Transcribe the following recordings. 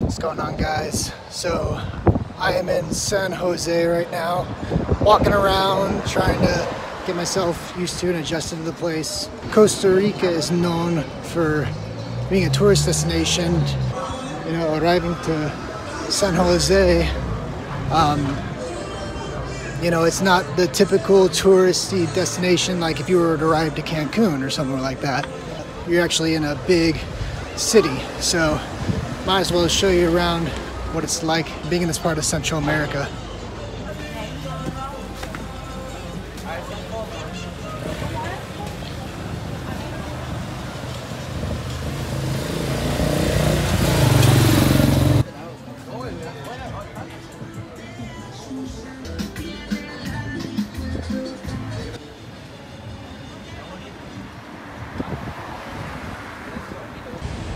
What's going on, guys? So I am in San Jose right now, walking around trying to get myself used to and adjusted to the place. Costa Rica is known for being a tourist destination. You know, arriving to San Jose, you know, it's not the typical touristy destination like if you were to arrive to Cancun or somewhere like that. You're actually in a big city, so might as well show you around what it's like being in this part of Central America.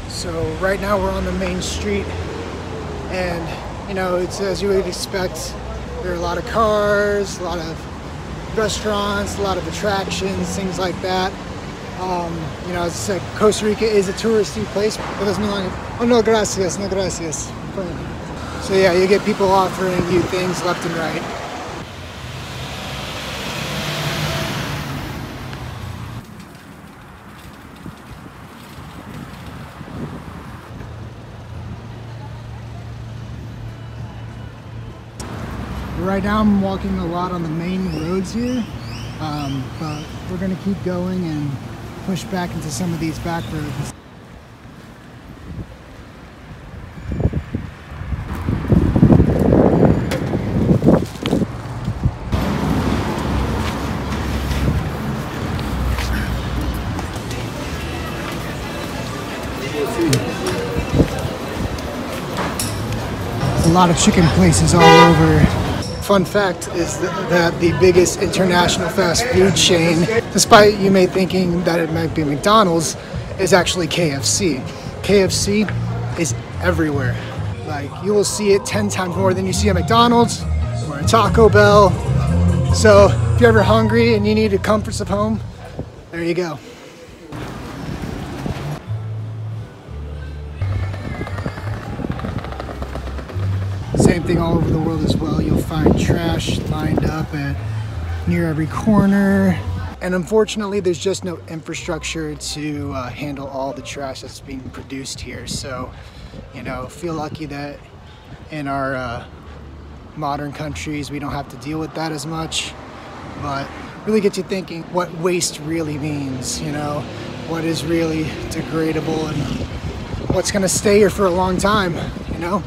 So right now we're on the main street, and you know, it's as you would expect. There are a lot of cars, a lot of restaurants, a lot of attractions, things like that. You know, as I said, Costa Rica is a touristy place. Oh no, gracias, no gracias. So yeah, you get people offering you things left and right. Right now I'm walking a lot on the main roads here, but we're going to keep going and push back into some of these back roads. There's a lot of chicken places all over. Fun fact is that the biggest international fast food chain, despite you may thinking that it might be McDonald's, is actually KFC. KFC is everywhere. Like, you will see it 10 times more than you see at McDonald's or a Taco Bell. So if you're ever hungry and you need the comforts of home, there you go. Same thing all over the world as well. You'll find trash lined up at near every corner. And unfortunately, there's just no infrastructure to handle all the trash that's being produced here. So, you know, feel lucky that in our modern countries, we don't have to deal with that as much. But really gets you thinking what waste really means, you know, what is really degradable and what's gonna stay here for a long time, you know?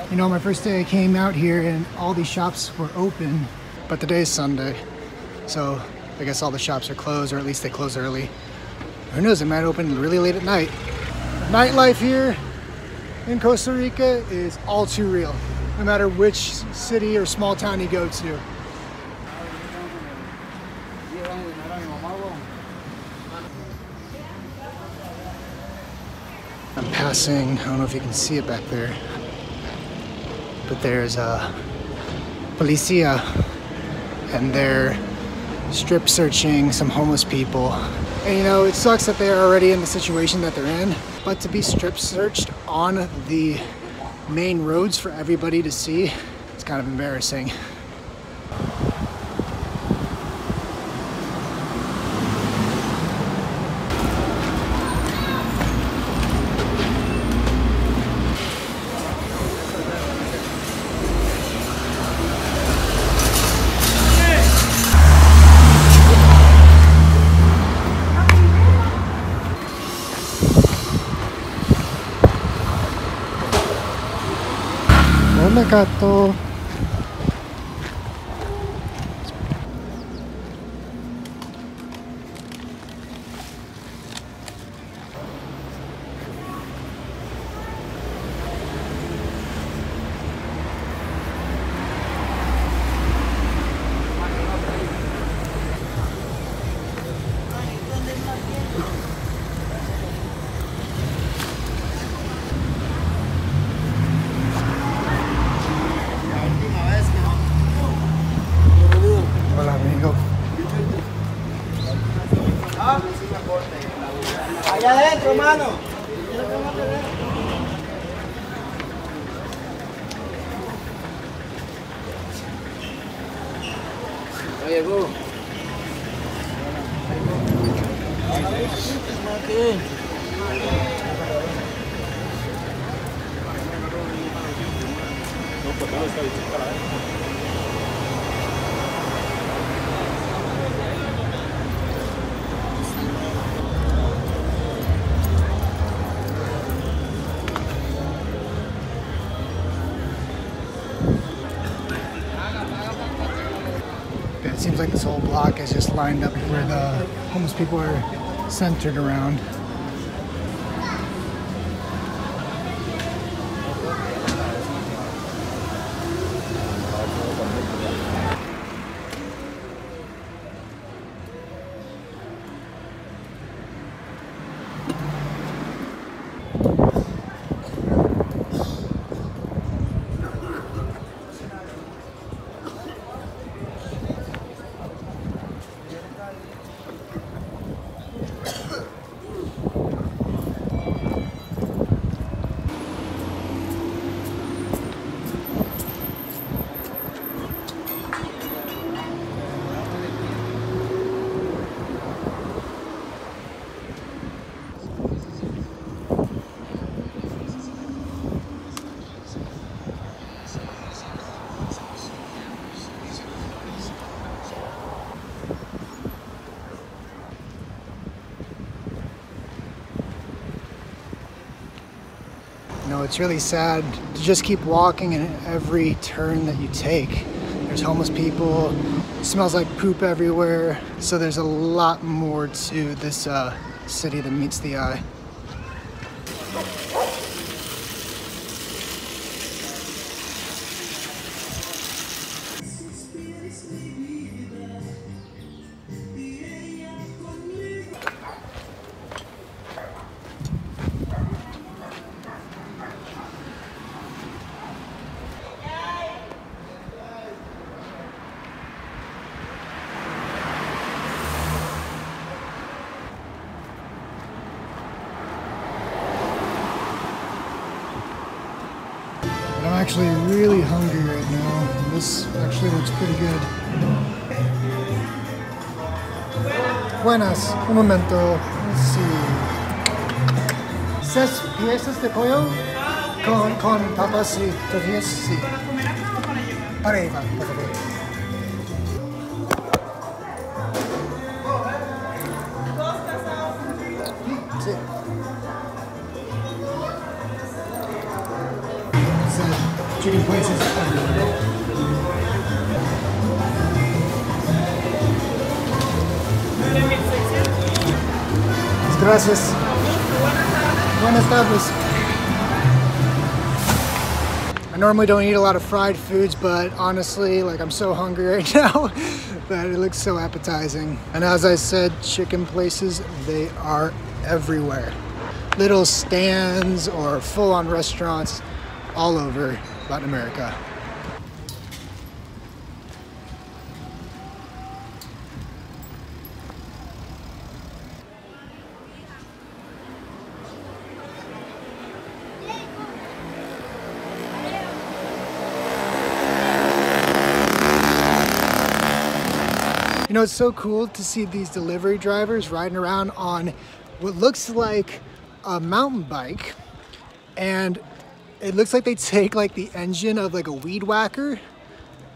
You know, my first day I came out here and all these shops were open, but today is Sunday, so I guess all the shops are closed, or at least they close early. Who knows, it might open really late at night. Nightlife here in Costa Rica is all too real, no matter which city or small town you go to. I'm passing, I don't know if you can see it back there, but there's a policia, and they're strip searching some homeless people. And you know, it sucks that they're already in the situation that they're in, but to be strip searched on the main roads for everybody to see, it's kind of embarrassing. Hola, gato. Oye, bro. It seems like this whole block is just lined up where the homeless people are centered around. You know, it's really sad to just keep walking in every turn that you take. There's homeless people, it smells like poop everywhere. So there's a lot more to this city than meets the eye. I'm actually really hungry right now. This actually looks pretty good. Buenas, un momento. Let's see. 6 piezas de pollo con papas y tortillas, sí. Para Eva, por favor. Sí. Chicken places everywhere. Gracias. Buenas tardes. I normally don't eat a lot of fried foods, but honestly, like, I'm so hungry right now that it looks so appetizing. And as I said, chicken places, they are everywhere. Little stands or full-on restaurants all over Latin America. You know, it's so cool to see these delivery drivers riding around on what looks like a mountain bike, and it looks like they take like the engine of like a weed whacker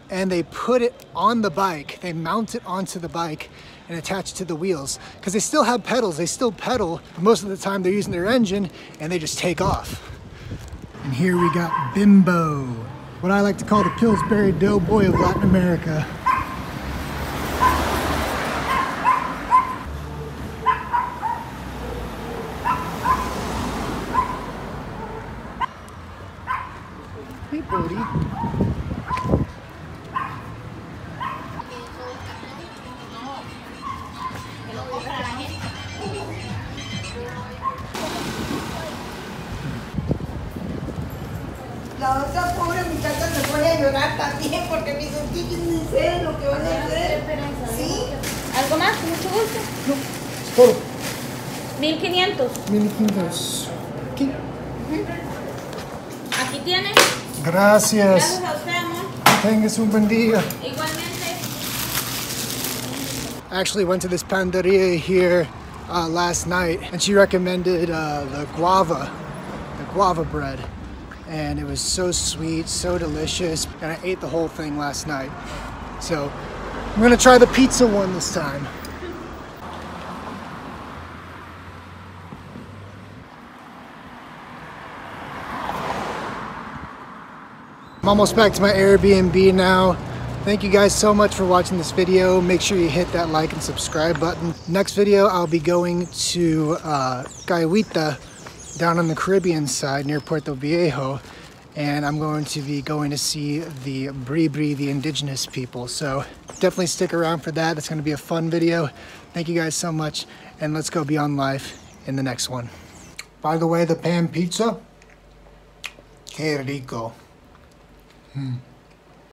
and they put it on the bike. They mount it onto the bike and attach it to the wheels, because they still have pedals, they still pedal, but most of the time they're using their engine and they just take off. And here we got Bimbo, what I like to call the Pillsbury Doughboy of Latin America. Hey, Bodie. La otra pobre muchacha se pone a llorar también porque mis chiquis ni sé lo que van a hacer. ¿Sí? ¿Algo más? Mucho gusto. No, es todo. 1500. 1500. Aquí. Aquí tiene. Gracias. Gracias a usted, amor. Tengas un buen día. Igualmente. I actually went to this panderia here last night, and she recommended the guava bread, and it was so sweet, so delicious, and I ate the whole thing last night. So I'm gonna try the pizza one this time. I'm almost back to my Airbnb now. Thank you guys so much for watching this video. Make sure you hit that like and subscribe button. Next video, I'll be going to Cahuita down on the Caribbean side near Puerto Viejo. And I'm going to be going to see the Bribri, the indigenous people. So definitely stick around for that. It's gonna be a fun video. Thank you guys so much. And let's go beyond life in the next one. By the way, the pan pizza, que rico.